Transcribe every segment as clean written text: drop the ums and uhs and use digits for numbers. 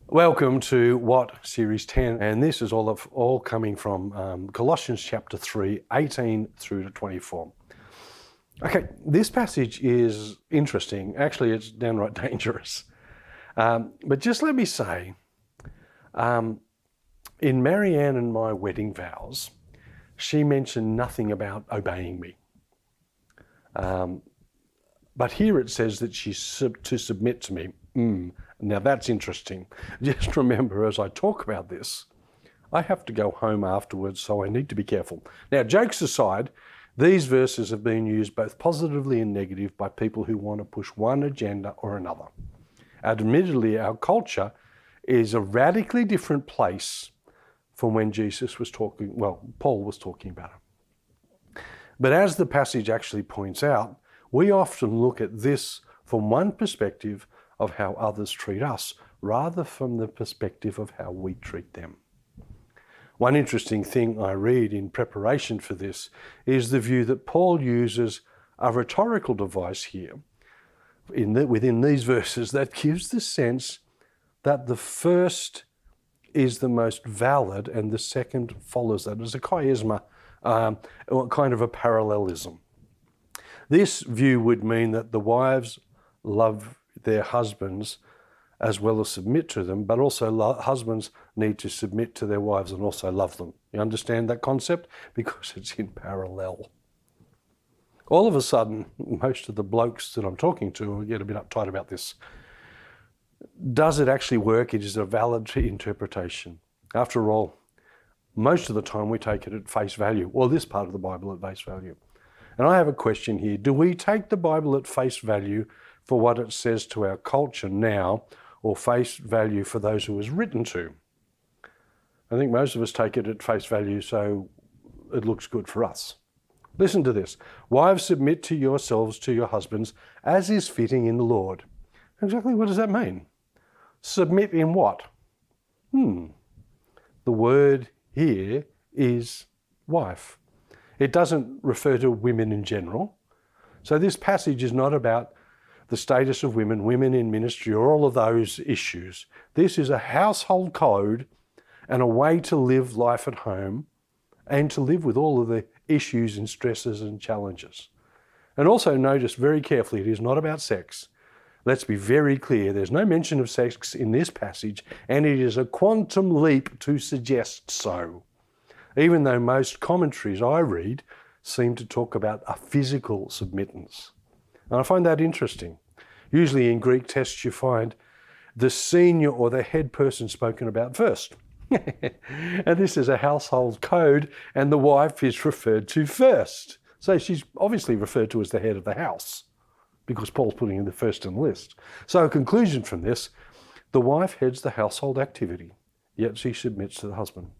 Welcome to What Series 10, and this is all coming from Colossians chapter 3, 18 through to 24. Okay, this passage is interesting. Actually, it's downright dangerous. But just let me say, in Marianne and my wedding vows, she mentioned nothing about obeying me. But here it says that she's to submit to me. Now that's interesting. Just remember, as I talk about this, I have to go home afterwards, so I need to be careful. Now, jokes aside, these verses have been used both positively and negative by people who want to push one agenda or another. Admittedly, our culture is a radically different place from when Jesus was talking, Paul was talking about it. But as the passage actually points out, we often look at this from one perspective of how others treat us, rather from the perspective of how we treat them. One interesting thing I read in preparation for this is the view that Paul uses a rhetorical device here within these verses that gives the sense that the first is the most valid and the second follows that. It's a chiasma, kind of a parallelism. This view would mean that the wives love their husbands as well as submit to them, but also husbands need to submit to their wives and also love them. You understand that concept? Because it's in parallel. All of a sudden, most of the blokes that I'm talking to get a bit uptight about this. Does it actually work? It is a valid interpretation. After all, most of the time we take it at face value, or this part of the Bible at face value. And I have a question here. Do we take the Bible at face value for what it says to our culture now, or face value for those who it was written to? I think most of us take it at face value, so it looks good for us. Listen to this. Wives, submit to yourselves to your husbands as is fitting in the Lord. Exactly what does that mean? Submit in what? The word here is wife. It doesn't refer to women in general. So this passage is not about the status of women, women in ministry, or all of those issues. This is a household code and a way to live life at home and to live with all of the issues and stresses and challenges. And also notice very carefully, it is not about sex. Let's be very clear, there's no mention of sex in this passage, and it is a quantum leap to suggest so. Even though most commentaries I read seem to talk about a physical submittance. And I find that interesting. Usually in Greek texts you find the senior or the head person spoken about first. And this is a household code, and the wife is referred to first. So she's obviously referred to as the head of the house, because Paul's putting in the first in the list. So a conclusion from this, the wife heads the household activity, yet she submits to the husband.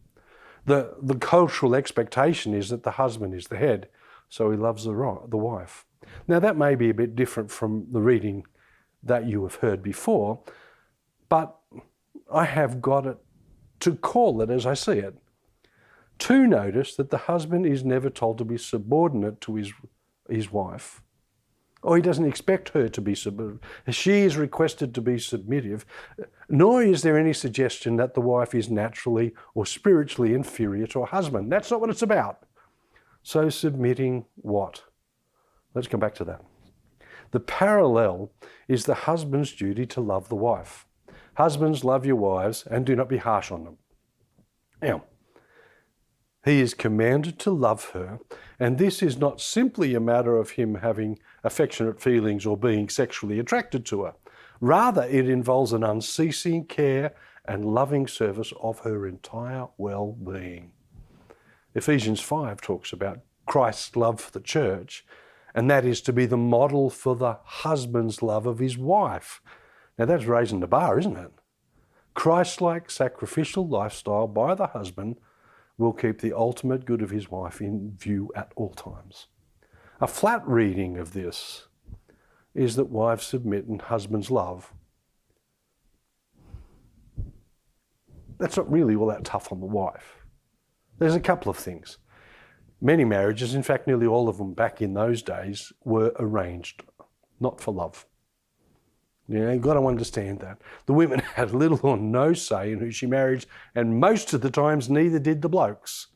The cultural expectation is that the husband is the head, so he loves the wife. Now that may be a bit different from the reading that you have heard before, but I have got it to call it as I see it. To notice that the husband is never told to be subordinate to his wife, or he doesn't expect her to be subordinate. She is requested to be submissive, nor is there any suggestion that the wife is naturally or spiritually inferior to her husband. That's not what it's about. So submitting what? Let's come back to that. The parallel is the husband's duty to love the wife. Husbands, love your wives and do not be harsh on them. Now, he is commanded to love her, and this is not simply a matter of him having affectionate feelings or being sexually attracted to her. Rather, it involves an unceasing care and loving service of her entire well-being. Ephesians 5 talks about Christ's love for the church, and that is to be the model for the husband's love of his wife. Now that's raising the bar, isn't it? Christ-like sacrificial lifestyle by the husband will keep the ultimate good of his wife in view at all times. A flat reading of this is that wives submit and husbands love. That's not really all that tough on the wife. There's a couple of things. Many marriages, in fact nearly all of them back in those days, were arranged, not for love. You've got to understand that. The women had little or no say in who she married, and most of the times neither did the blokes.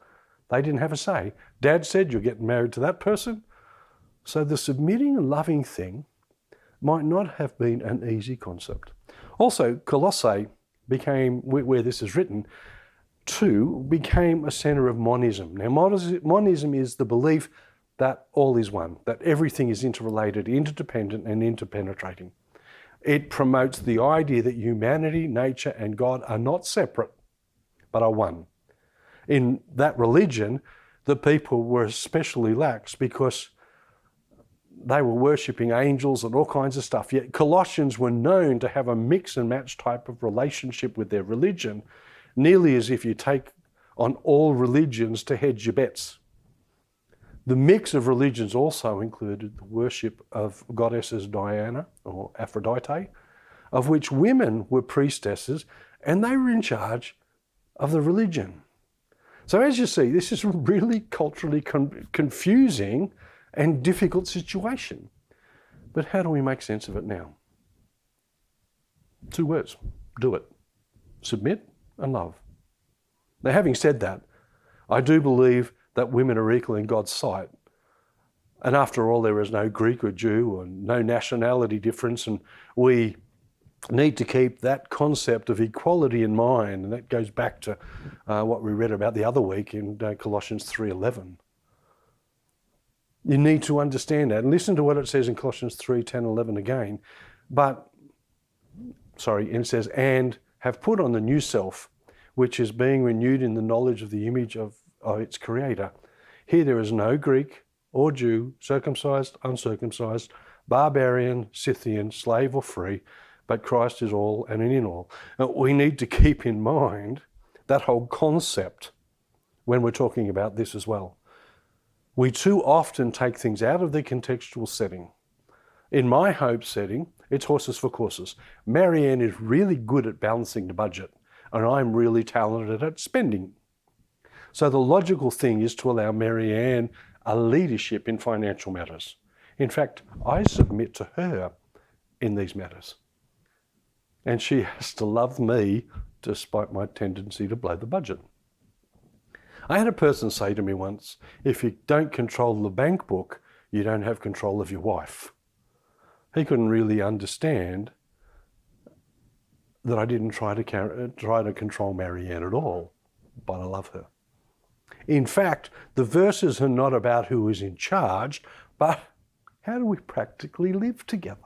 They didn't have a say. Dad said, you're getting married to that person. So the submitting and loving thing might not have been an easy concept. Also, Colossae became, where this is written, became a centre of monism. Now, monism is the belief that all is one, that everything is interrelated, interdependent, and interpenetrating. It promotes the idea that humanity, nature, and God are not separate, but are one. In that religion, the people were especially lax because they were worshipping angels and all kinds of stuff. Yet Colossians were known to have a mix and match type of relationship with their religion, nearly as if you take on all religions to hedge your bets. The mix of religions also included the worship of goddesses Diana or Aphrodite, of which women were priestesses, and they were in charge of the religion. So as you see, this is a really culturally confusing and difficult situation. But how do we make sense of it now? 2 words: do it. Submit and love. Now, having said that, I do believe that women are equal in God's sight. And after all, there is no Greek or Jew or no nationality difference, and we need to keep that concept of equality in mind, and that goes back to what we read about the other week in Colossians 3:11. You need to understand that, and listen to what it says in Colossians 3:10, 11 again. And it says, and have put on the new self, which is being renewed in the knowledge of the image of its creator. Here there is no Greek or Jew, circumcised, uncircumcised, barbarian, Scythian, slave or free, but Christ is all and in all. We need to keep in mind that whole concept when we're talking about this as well. We too often take things out of their contextual setting. In my Hope setting, it's horses for courses. Marianne is really good at balancing the budget, and I'm really talented at spending. So the logical thing is to allow Marianne a leadership in financial matters. In fact, I submit to her in these matters. And she has to love me despite my tendency to blow the budget. I had a person say to me once, if you don't control the bank book, you don't have control of your wife. He couldn't really understand that I didn't try to control Marianne at all, but I love her. In fact, the verses are not about who is in charge, but how do we practically live together?